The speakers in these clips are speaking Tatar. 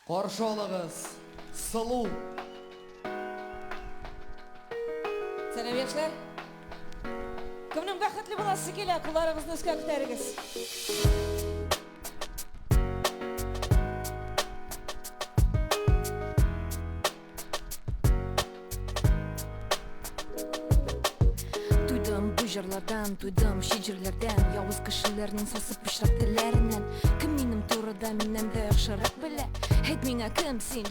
Қаршы алыңыз, Сұлу. Сәлем яшьләр. Кемнең бәхетле буласы килә, кулларыгызны өскә күтәрегез. Туйдым bu җырлардан, туйдым шигырьләрдән, явыз кешеләрнең сасып пычрак телләреннән. Кем минем турыда миннән дә яхшырак белә? Әйт миңа, кем син,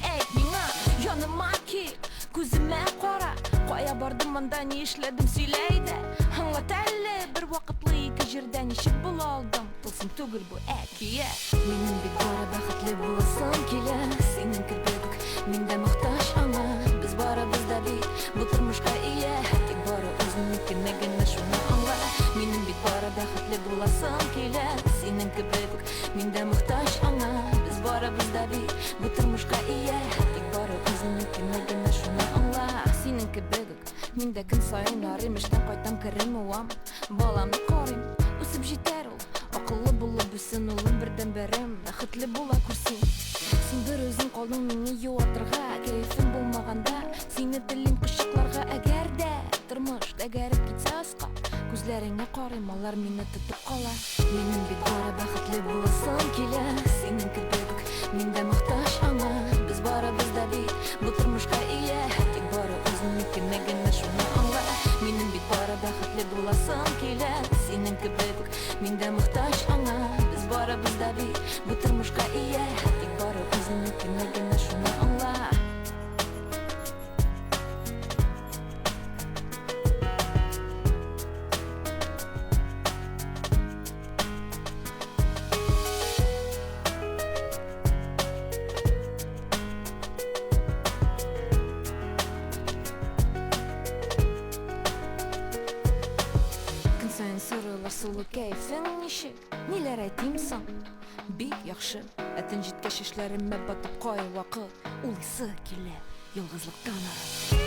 әйт миңа. Яныма кил, күземә кара. Кая бардым монда, ни эшләдем, сөйлә иде. Аңлат әле, бер вакытлы ике җирдә ничек була алдым. Тылсым түгел бу әкият. Минем бик бары бәхетле буласым килә. Синең кебек миндә мохтаҗ аңа. Без барыбыз да бит бу тормышка ия. Тик бары үзеңнекенә генә шуны аңла. Минем бик бары бәхетле буласым килә. Синең кебек миндә мохтаҗ аңа. Без барыбыз да бит бу тормышка ия. Тик бары үзеңнекенә генә шуны аңла. Синең кебек миндә көн саен арыйм, эштән кайтам, керем уам. Баламны карыйм, үсеп җитәр ул. Акыллы булып үсен улым, бердән берем бәхетле була күрсен. Син бер үзең калдың мине юатырга, кәефем булмаганда. Сине телим кочакларга, әгәр дә тормыш тәгәрәп китсә аска. Күзләреңә карыйм, алар мине тотып кала. Минем бик бары бәхетле буласым килә. Синең кебек миндә мохтаҗ аңа. Без барыбыз да бит бу тормышка ия. Тик бары үзеңнекенә генә шуны аңла. Минем бик бары бәхетле буласым килә. Синең кебек миндә мохтаҗ аңа. Без барыбыз да бит бу тормышка ия. Тик бары үзеңнекенә генә шуны аңла. Сен сырылар сулы кәйфең ничек, ниләр әйтим соң? Бик яхшы, әтен җиткәч эшләремә батып кай вакыт. Улысы килә, ялгызлыктан арып.